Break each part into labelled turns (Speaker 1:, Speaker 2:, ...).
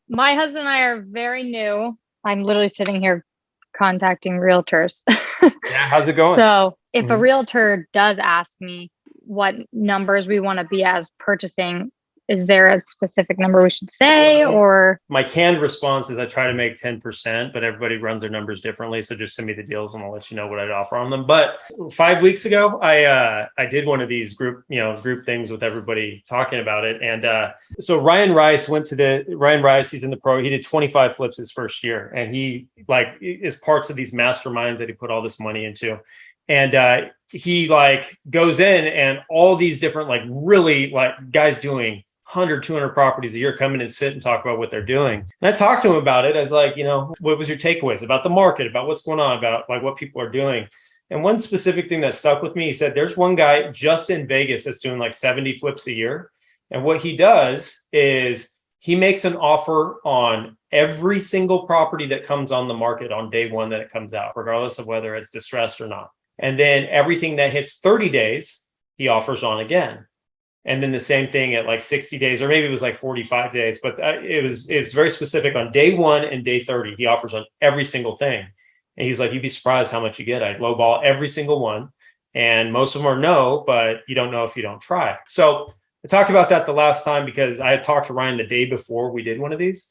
Speaker 1: My husband and I are very new. I'm literally sitting here contacting realtors.
Speaker 2: Yeah, how's it going?
Speaker 1: So if a
Speaker 2: Mhm.
Speaker 1: realtor does ask me what numbers we want to be as purchasing, is there a specific number we should say or?
Speaker 2: My canned response is I try to make 10%, but everybody runs their numbers differently. So just send me the deals and I'll let you know what I'd offer on them. But 5 weeks ago, I did one of these group things with everybody talking about it. And so Ryan Rice, he's in the pro, he did 25 flips his first year. And he like is parts of these masterminds that he put all this money into. And he like goes in and all these different like really like guys doing 100, 200 properties a year come in and sit and talk about what they're doing. And I talked to him about it. I was like, what was your takeaways about the market, about what's going on, about like what people are doing? And one specific thing that stuck with me, he said, there's one guy just in Vegas that's doing like 70 flips a year. And what he does is he makes an offer on every single property that comes on the market on day one that it comes out, regardless of whether it's distressed or not. And then everything that hits 30 days, he offers on again. And then the same thing at like 60 days, or maybe it was like 45 days, but it was very specific on day one and day 30. He offers on every single thing. And he's like, you'd be surprised how much you get. I lowball every single one. And most of them are no, but you don't know if you don't try. So I talked about that the last time because I had talked to Ryan the day before we did one of these.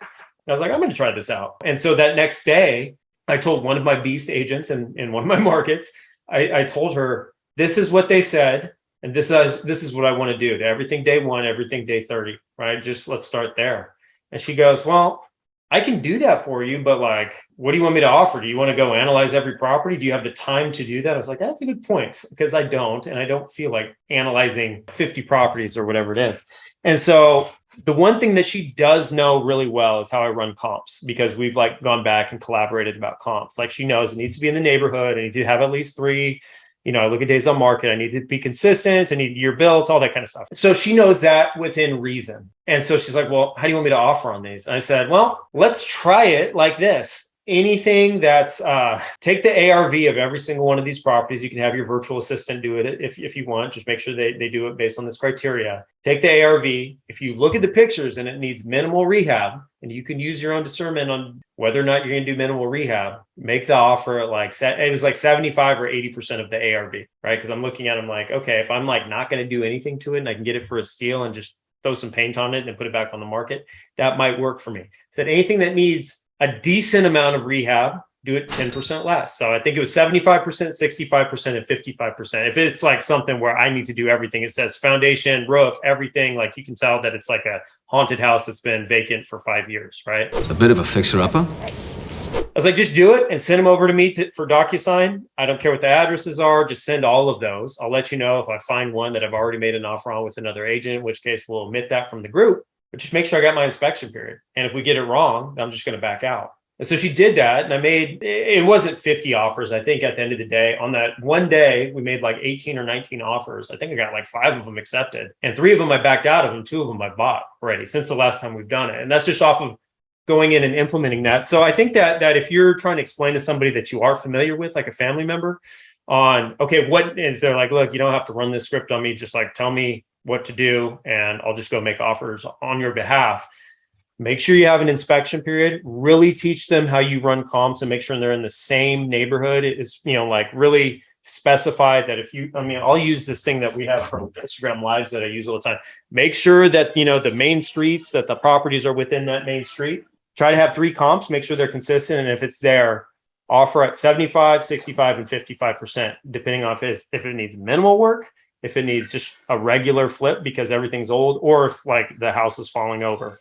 Speaker 2: I was like, I'm going to try this out. And so that next day, I told one of my beast agents in one of my markets, I told her, this is what they said. And this is what I want to do to everything day one, everything day 30, right? Just let's start there. And she goes, well, I can do that for you, but like, what do you want me to offer? Do you want to go analyze every property? Do you have the time to do that? I was like, that's a good point, because I don't, and I don't feel like analyzing 50 properties or whatever it is. And so the one thing that she does know really well is how I run comps, because we've like gone back and collaborated about comps. Like she knows it needs to be in the neighborhood. I need to have at least three. I look at days on market. I need to be consistent. I need year built, all that kind of stuff. So she knows that within reason. And so she's like, well, how do you want me to offer on these? And I said, well, let's try it like this. Anything that's take the ARV of every single one of these properties. You can have your virtual assistant do it if you want. Just make sure they do it based on this criteria. Take the ARV. If you look at the pictures and it needs minimal rehab, and you can use your own discernment on whether or not you're going to do minimal rehab, make the offer at like, it was like 75 or 80% of the ARV, right? Because I'm looking at them like, okay, if I'm like not going to do anything to it and I can get it for a steal and just throw some paint on it and put it back on the market, that might work for me. I said anything that needs a decent amount of rehab, do it 10% less. So I think it was 75%, 65%, and 55%. If it's like something where I need to do everything, it says foundation, roof, everything, like you can tell that it's like a haunted house that's been vacant for 5 years, right?
Speaker 3: It's a bit of a fixer-upper.
Speaker 2: I was like, just do it and send them over to me for DocuSign. I don't care what the addresses are. Just send all of those. I'll let you know if I find one that I've already made an offer on with another agent, in which case we'll omit that from the group. But just make sure I got my inspection period. And if we get it wrong, I'm just going to back out. And so she did that. And it wasn't 50 offers. I think at the end of the day, on that one day, we made like 18 or 19 offers. I think I got like 5 of them accepted. And 3 of them I backed out of, and 2 of them I bought already since the last time we've done it. And that's just off of going in and implementing that. So I think that if you're trying to explain to somebody that you are familiar with, like a family member, on, okay, what, and they're like, look, you don't have to run this script on me. Just like tell me what to do and I'll just go make offers on your behalf. Make sure you have an inspection period, really teach them how you run comps and make sure they're in the same neighborhood. It's, like really specify that I'll use this thing that we have from Instagram lives that I use all the time. Make sure that, the main streets, that the properties are within that main street. Try to have 3 comps, make sure they're consistent. And if it's there, offer at 75, 65, and 55%, depending on if it needs minimal work, if it needs just a regular flip because everything's old, or if like the house is falling over.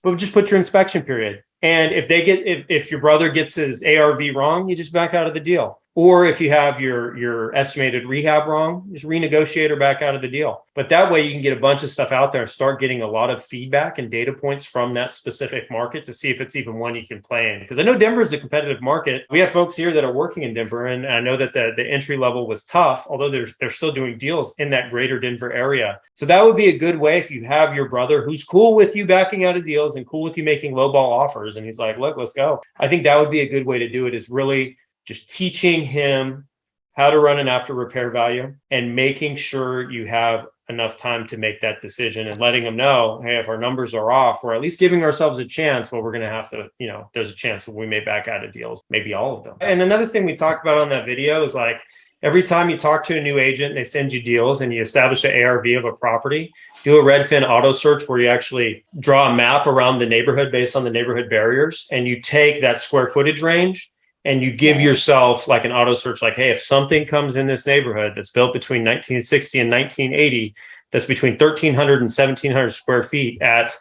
Speaker 2: But just put your inspection period. And if your brother gets his ARV wrong, you just back out of the deal. Or if you have your estimated rehab wrong, just renegotiate or back out of the deal. But that way you can get a bunch of stuff out there and start getting a lot of feedback and data points from that specific market to see if it's even one you can play in. Because I know Denver is a competitive market. We have folks here that are working in Denver, and I know that the entry level was tough, although they're still doing deals in that greater Denver area. So that would be a good way if you have your brother who's cool with you backing out of deals and cool with you making lowball offers. And he's like, look, let's go. I think that would be a good way to do it, is really just teaching him how to run an after repair value and making sure you have enough time to make that decision and letting them know, hey, if our numbers are off, we're at least giving ourselves a chance, but we're going to have to, there's a chance that we may back out of deals, maybe all of them. And another thing we talked about on that video is like, every time you talk to a new agent, they send you deals and you establish an ARV of a property, do a Redfin auto search where you actually draw a map around the neighborhood based on the neighborhood barriers. And you take that square footage range and you give yourself like an auto search, like, hey, if something comes in this neighborhood that's built between 1960 and 1980, that's between 1,300 and 1,700 square feet at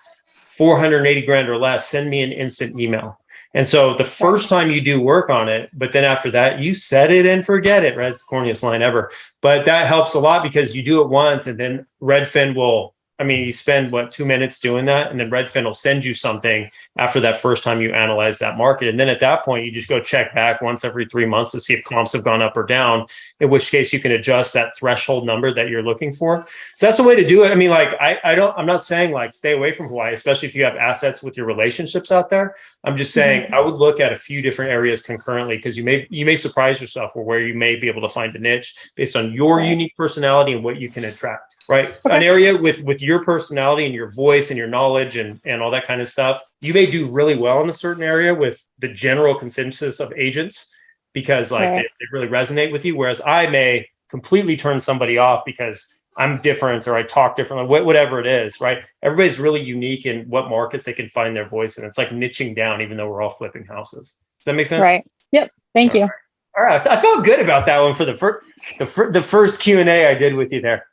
Speaker 2: 480 grand or less, send me an instant email. And so the first time you do work on it, but then after that, you set it and forget it, right? It's the corniest line ever. But that helps a lot because you do it once and then Redfin will, you spend 2 minutes doing that, and then Redfin will send you something after that first time you analyze that market. And then at that point, you just go check back once every 3 months to see if comps have gone up or down, in which case you can adjust that threshold number that you're looking for. So that's a way to do it. I'm not saying like stay away from Hawaii, especially if you have assets with your relationships out there. I'm just saying I would look at a few different areas concurrently because you may surprise yourself or where you may be able to find a niche based on your unique personality and what you can attract, right? Okay. An area with your personality and your voice and your knowledge and all that kind of stuff, you may do really well in a certain area with the general consensus of agents because they really resonate with you. Whereas I may completely turn somebody off because I'm different or I talk differently, whatever it is, right? Everybody's really unique in what markets they can find their voice in. It's like niching down, even though we're all flipping houses. Does that make sense?
Speaker 1: Right. Yep. Thank you.
Speaker 2: All right. I felt good about that one for the first Q&A I did with you there.